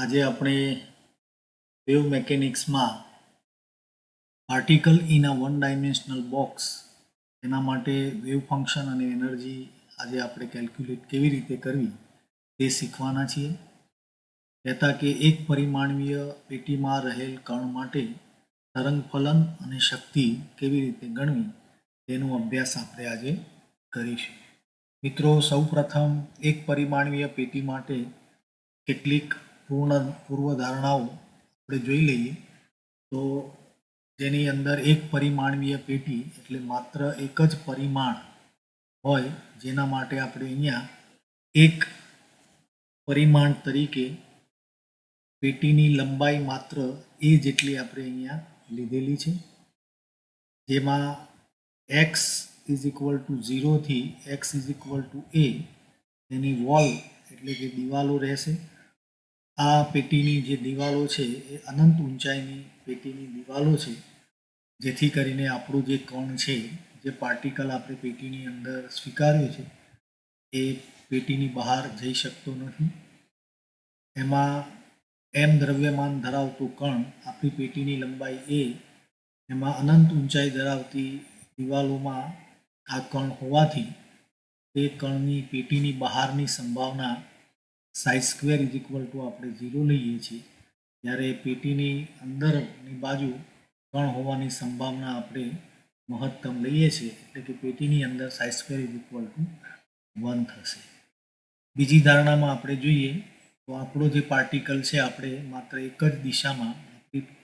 આજે આપણે વેવ મેકેનિક્સમાં particle in a one dimensional box એના માટે વેવ ફંક્શન અને એનર્જી આજે આપણે કેલ્ક્યુલેટ કેવી રીતે કરવી તે શીખવાના છીએ. કહેતા કે એક પરિમાણીય પેટીમાં રહેલ કણ માટે તરંગ ફલન અને શક્તિ કેવી રીતે ગણવી તેનો અભ્યાસ આપણે આજે કરીશું. મિત્રો, સૌપ્રથમ એક પરિમાણીય પેટી માટે કેટલીક પૂર્વધારણાઓ આપણે જોઈ લઈએ. તો જેની અંદર એક પરિમાણીય પેટી એટલે માત્ર એક જ પરિમાણ હોય, જેના માટે આપણે અહીંયા એક પરિમાણ તરીકે પેટીની લંબાઈ માત્ર એ જેટલી આપણે અહીંયા લીધેલી છે, જેમાં એક્સ ઇઝ ઇક્વલ ટુ 0 થી x is equal to A any wall એટલે કે દિવાલો રહેશે. આ પેટીની જે દિવાલો છે એ અનંત ઊંચાઈની પેટીની દિવાલો છે, જેથી કરીને આપણું જે કણ છે, જે પાર્ટિકલ આપણે પેટીની અંદર સ્વીકાર્યો છે, એ પેટીની બહાર જઈ શકતો નથી. એમાં એમ દ્રવ્યમાન ધરાવતું કણ આપણી પેટીની લંબાઈ એ એમાં અનંત ઊંચાઈ ધરાવતી દિવાલોમાં આ કણ હોવાથી તે કણની પેટીની બહારની સંભાવના Sai square is equal two આપણે 0 લઈએ છીએ, જ્યારે પેટીની અંદરની બાજુ કણ હોવાની સંભાવના આપણે મહત્તમ લઈએ છીએ, એટલે કે પેટીની અંદર Sai square is equal to 1 થશે. બીજી ધારણામાં આપણે જોઈએ તો આપણો જે પાર્ટિકલ છે, આપણે માત્ર એક જ દિશામાં,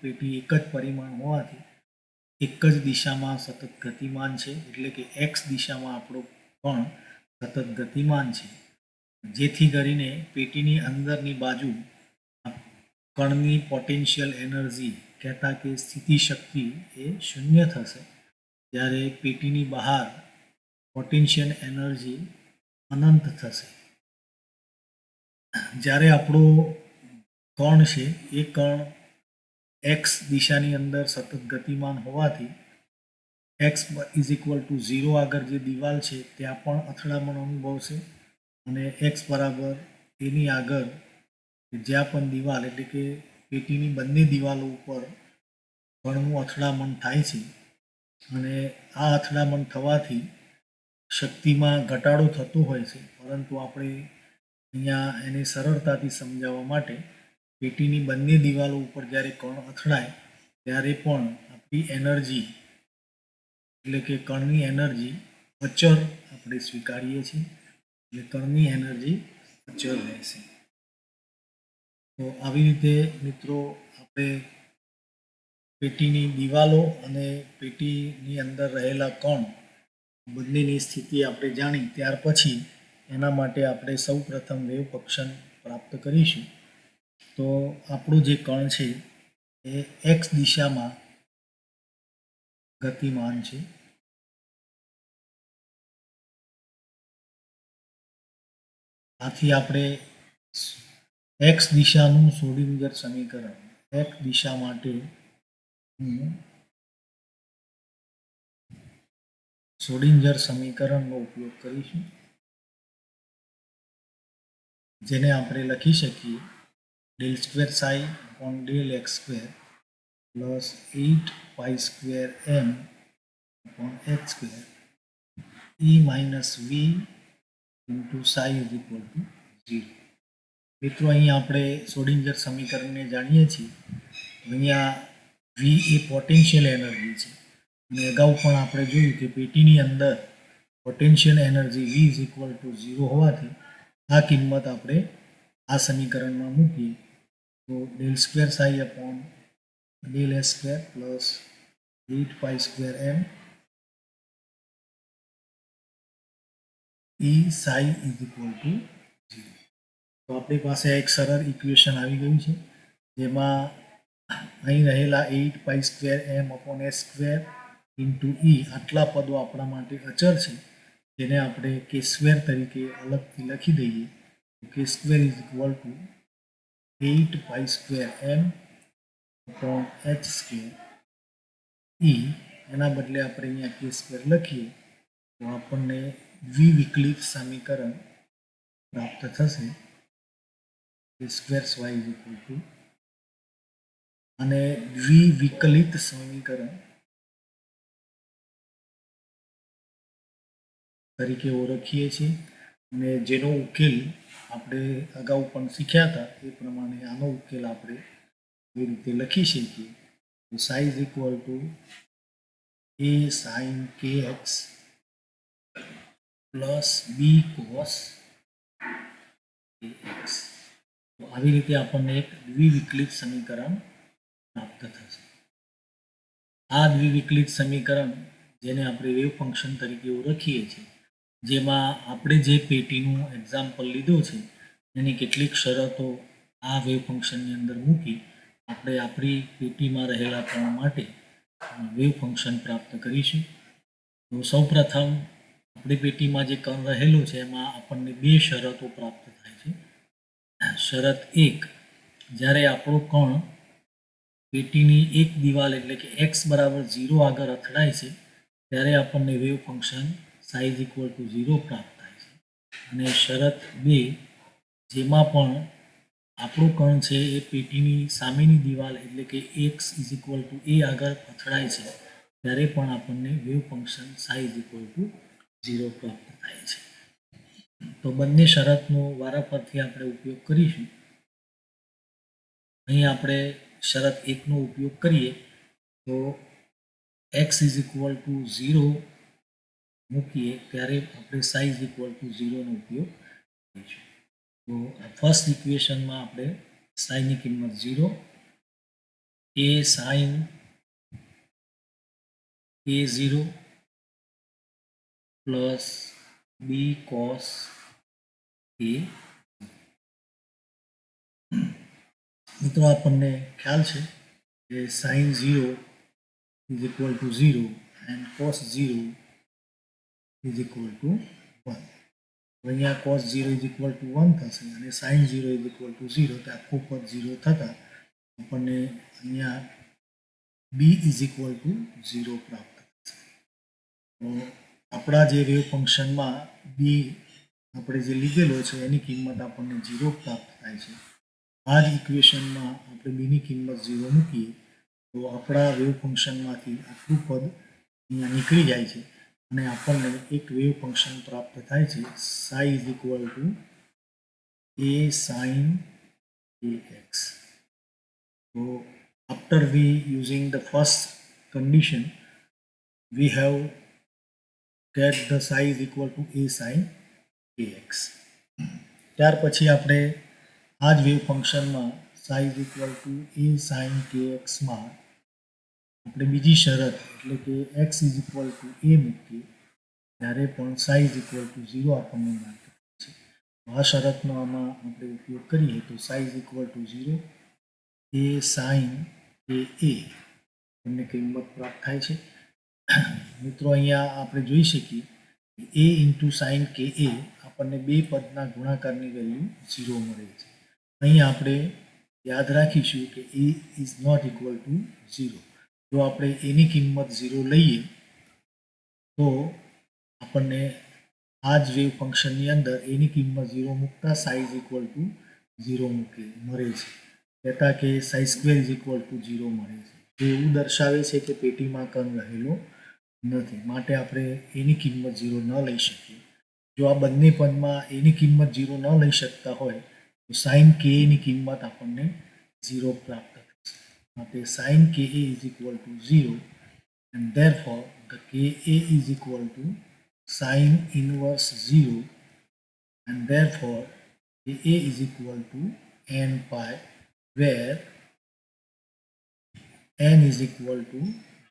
પેટી એક જ પરિમાણ હોવાથી એક જ દિશામાં સતત ગતિમાન છે, એટલે કે એક્સ દિશામાં આપણો કણ સતત ગતિમાન છે, જેથી કરીને પેટીની અંદરની બાજુ કણની પોટેન્શિયલ એનર્જી કહેતા કે સ્થિતિ શક્તિ એ 0 થશે, જ્યારે પેટીની બહાર પોટેન્શિયલ એનર્જી અનંત થશે. જ્યારે આપણો કણ છે એ કણ એક્સ દિશાની અંદર સતત ગતિમાન હોવાથી એક્સ ઇઝ ઇક્વલ ટુ 0 આગળ જે દિવાલ છે ત્યાં પણ અથડામણ અનુભવશે, અને એક્સ બરાબર એની આગળ જ્યાં પણ દિવાલ એટલે કે પેટીની બંને દિવાલો ઉપર કણનું અથડામણ થાય છે, અને આ અથડામણ થવાથી શક્તિમાં ઘટાડો થતો હોય છે, પરંતુ આપણે અહીંયા એને સરળતાથી સમજાવવા માટે પેટીની બંને દિવાલો ઉપર જ્યારે કણ અથડાય ત્યારે પણ આપણી એનર્જી એટલે કે કણની એનર્જી અચળ આપણે સ્વીકારીએ છીએ, એટલે કણની એનર્જી અચળ રહેશે. તો આવી રીતે મિત્રો આપણે પેટીની દિવાલો અને પેટીની અંદર રહેલા કણ બંનેની સ્થિતિ આપણે જાણી ત્યાર પછી એના માટે આપણે સૌ પ્રથમ વેવ ફંક્શન પ્રાપ્ત કરીશું. તો આપણું જે કણ છે એ એક્સ દિશામાં ગતિમાન છે. આથી આપણે એક્સ દિશાનું શ્રોડિંગર સમીકરણ એક્સ દિશા માટે શ્રોડિંગર સમીકરણનો ઉપયોગ કરીશું, જેને આપણે લખી શકીએ del square psi upon del x square plus 8 pi square m upon h square E minus V into psi is equal to 0. મિત્રો, અહીં આપણે શ્રોડિંગર સમીકરણને જાણીએ છીએ. અહીંયા વી એ પોટેન્શિયલ એનર્જી છે, અને અગાઉ પણ આપણે જોયું કે પેટીની અંદર potential energy V is equal to 0 હોવાથી આ કિંમત આપણે આ સમીકરણમાં મૂકીએ તો del square psi upon del s square plus 8 pi square m E psi is equal to 0. તો આપણી પાસે એક સરળ ઇક્વેશન આવી ગયું છે, જેમાં અહીં રહેલા 8 pi square m upon s square into E આટલા પદો આપણા માટે અચળ છે, જેને આપણે કે સ્ક્વેર તરીકે અલગથી લખી દઈએ. K square is equal to 8 pi square m upon h square E, એના બદલે આપણે અહીંયા કે સ્ક્વેર લખીએ તો આપણને દ્વિવિકલિત સમીકરણ પ્રાપ્ત થશે. એ squares y is equal to, અને દ્વિવિકલિત સમીકરણ તરીકે ઓળખીએ છીએ, અને જેનો ઉકેલ આપણે અગાઉ પણ શીખ્યા હતા એ પ્રમાણે આનો ઉકેલ આપણે એ રીતે લખી શકીએ. તો psi is equal to A sine k x plus B cos x. તો આવી રીતે આપણને એક દ્વિવિકલિત સમીકરણ પ્રાપ્ત થશે. આ દ્વિવિકલિત સમીકરણ જેને આપણે વેવ ફંક્શન તરીકે ઓળખીએ છીએ, જેમાં આપણે જે પેટીનું એક્ઝામ્પલ લીધું છે એની કેટલીક શરતો આ વેવ ફંક્શનની અંદર મૂકી આપણે આપણી પેટીમાં રહેલા કણ માટે વેવ ફંક્શન પ્રાપ્ત કરીશું. તો સૌપ્રથમ આપણી પેટીમાં જે કણ રહેલો છે એમાં આપણને બે શરતો પ્રાપ્ત થાય છે. શરત એક, જ્યારે આપણો કણ પેટીની એક દિવાલ એટલે કે એક્સ બરાબર 0 આગળ અથડાય છે ત્યારે આપણને wave function size equal to 0 પ્રાપ્ત થાય છે. અને શરત બે, જેમાં પણ આપણું કણ છે એ પેટીની સામેની દિવાલ એટલે કે એક્સ ઇઝ ઇક્વલ ટુ એ આગળ અથડાય છે ત્યારે પણ આપણને wave function size equal to 0 પ્રાપ્ત થાય છે. તો બંને શરતનો વારાફરથી આપણે ઉપયોગ કરીશું. અહીં આપણે શરત એકનો ઉપયોગ કરીએ તો એક્સ ઇઝ ઇક્વલ ટુ 0 મૂકીએ ત્યારે આપણે સાઇઝ ઇક્વલ ટુ 0નો ઉપયોગ કરીશું. તો ફર્સ્ટ ઇક્વેશનમાં આપણે સાઈનની કિંમત 0, A sine A 0 plus B cos A. મિત્રો આપણને ખ્યાલ છે કે sine 0 is equal to 0 and cos 0 is equal to 1. અહીંયા કોસ 0 ઇઝ ઇક્વલ ટુ 1 થશે અને સાઇન 0 ઇઝ ઇક્વલ ટુ 0, તો આખું પદ 0 થતાં આપણને અહીંયા બી ઇઝ ઇક્વલ ટુ 0 પ્રાપ્ત થશે. તો આપણા જે વેવ ફંક્શનમાં બી આપણે જે લીધેલો છે એની કિંમત આપણને 0 પ્રાપ્ત થાય છે. આ જ ઇક્વેશનમાં આપણે બીની કિંમત 0 મૂકીએ તો આપણા વેવ ફંક્શનમાંથી આટલું પદ અહીંયા નીકળી જાય છે અને આપણને એક વેવ ફંક્શન પ્રાપ્ત થાય છે psi is equal to A sine ax. So after we using the first condition, we have get the psi is equal to a sin kx. ત્યાર પછી આપણે આ જ વેવ ફંક્શનમાં psi is equal to a sin kx માં આપણે બીજી શરત એટલે કે x is equal to a મૂકીએ ત્યારે પણ psi is equal to 0 આપણને મળે છે. આ શરતનો આમાં આપણે ઉપયોગ કરીએ તો psi is equal to 0, A sine એ એમને કિંમત પ્રાપ્ત થાય છે. મિત્રો અહીંયા આપણે જોઈ શકીએ એ ઇન્ટુ સાઇન કે એ આપણને બે પદના ગુણાકારની વેલ્યુ 0 મળે છે. અહીં આપણે યાદ રાખીશું કે a is not equal to 0. જો આપણે એની કિંમત 0 લઈએ તો આપણને આ જ વેવ ફંક્શનની અંદર એની કિંમત 0 મૂકતા સાઇઝ ઇક્વલ ટુ 0 મળે છે. કહેતા કે Sai square is equal to 0 મળે છે. જે એવું દર્શાવે છે કે પેટીમાં કણ રહેલો નથી, માટે આપણે એની કિંમત 0 ન લઈ શકીએ. જો આ બંને પદમાં એની કિંમત 0 ન લઈ શકતા હોય તો સાઇન કે એની કિંમત આપણને 0 પ્રાપ્ત થશે. માટે sine k a is equal to 0 and therefore the k a is equal to sine inverse 0 and therefore k a is equal to n pi, where n is equal to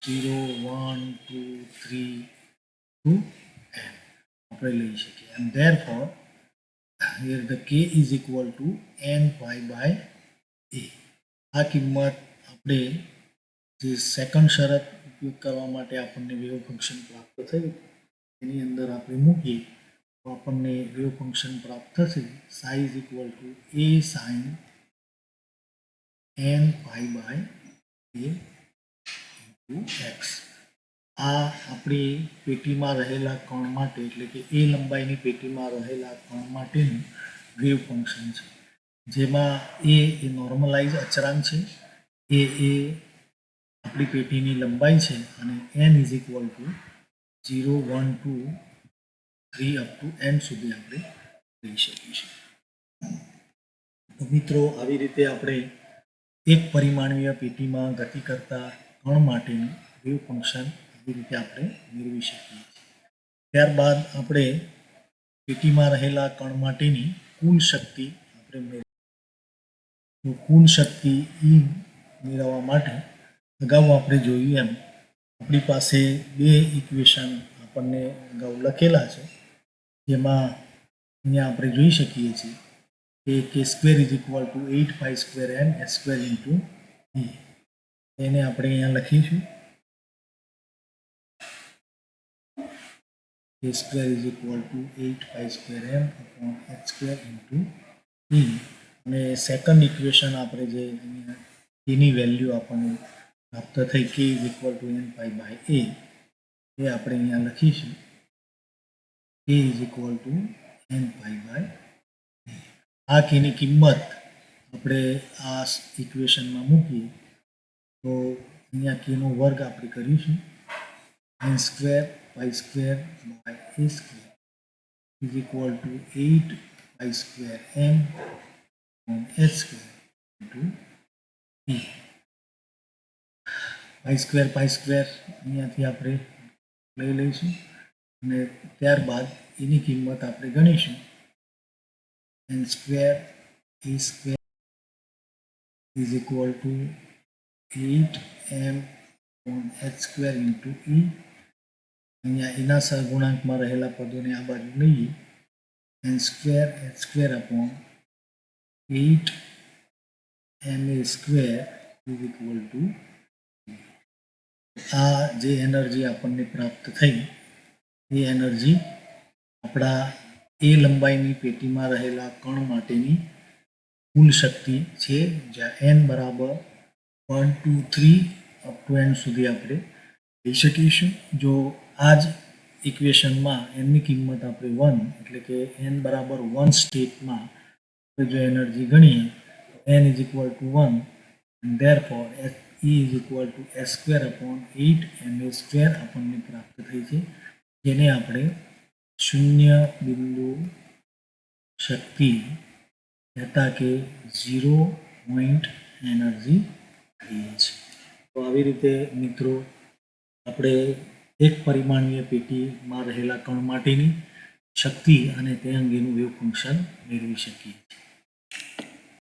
0, 1, 2, 3 to n આપણે લઈ શકીએ. And therefore here the k is equal to n pi by a. આ કિંમત આપણે જે second શરત ઉપયોગ કરવા માટે આપણને વેવ ફંક્શન પ્રાપ્ત થયું એની અંદર આપણે મૂકીએ તો આપણને વેવ ફંક્શન પ્રાપ્ત થશે psi is equal to A sine n pi by a into x. આ આપણી પેટીમાં રહેલા કણ માટે એટલે કે એ લંબાઈની પેટીમાં રહેલા કણ માટેનું વેવ ફંક્શન છે. જેમાં એ નોર્મલાઇઝ અચળાંક છે, એ આપણી પેટીની લંબાઈ છે અને n is equal to 0, 1, 2, 3 up to n સુધી આપણે લઈ શકીશું. તો મિત્રો, આવી રીતે આપણે એક પરિમાણીય પેટીમાં ગતિ કરતા કણ માટેનું વેવ ફંક્શન આવી રીતે આપણે મેળવી શકીએ છીએ. ત્યારબાદ આપણે પેટીમાં રહેલા કણ માટેની કુલ શક્તિ આપણે કુલ શક્તિ E મેળવવા માટે અગાઉ આપણે જોયું એમ આપણી પાસે બે ઇક્વેશન આપણને અગાઉ લખેલા છે, જેમાં અહીંયા આપણે જોઈ શકીએ છીએ કે k² is equal to 8π² m s² into E. એને આપણે અહીંયા લખીશું k² is equal to 8π² m upon h² into E. અને સેકન્ડ ઇક્વેશન આપણે જે અહીંયા એની વેલ્યુ આપણને પ્રાપ્ત થઈ k is equal to n π/a, એ આપણે અહીંયા લખીશું k is equal to n π/a. આ kની કિંમત આપણે આ ઇક્વેશનમાં મૂકીએ તો અહીંયા kનો વર્ગ આપણે કરીશું n² π² by a² is equal to 8π² m on h² into e. π² અહીંયાથી આપણે લઈ લઈશું અને ત્યારબાદ એની કિંમત આપણે ગણીશું n² a² is equal to 8m on h² into e. અહીંયા એના સહગુણાંકમાં રહેલા પદોને આ બાજુ લઈએ n² h² upon 8ma² is equal to આ જે એનર્જી આપણને પ્રાપ્ત થઈ એ એનર્જી આપણા એ લંબાઈની પેટીમાં રહેલા કણ માટેની કુલ શક્તિ છે, જ્યાં n બરાબર 1, 2, 3 અપ ટુ n સુધી આપણે લઈ શકીશું. જો આ જ ઇક્વેશનમાં nની કિંમત આપણે 1 એટલે કે n બરાબર 1 સ્ટેટમાં આપણે જો એનર્જી ગણીએ n is equal to 1 and therefore E is equal to s² upon 8ma² આપણને પ્રાપ્ત થઈ છે, જેને આપણે શૂન્ય બિંદુ શક્તિ કહેતા કે 0 પોઈન્ટ એનર્જી કહીએ છીએ. તો આવી રીતે મિત્રો આપણે એક પરિમાણીય પેટીમાં રહેલા કણ માટેની શક્તિ અને તે અંગેનું વેવ ફંક્શન મેળવી શકીએ છીએ.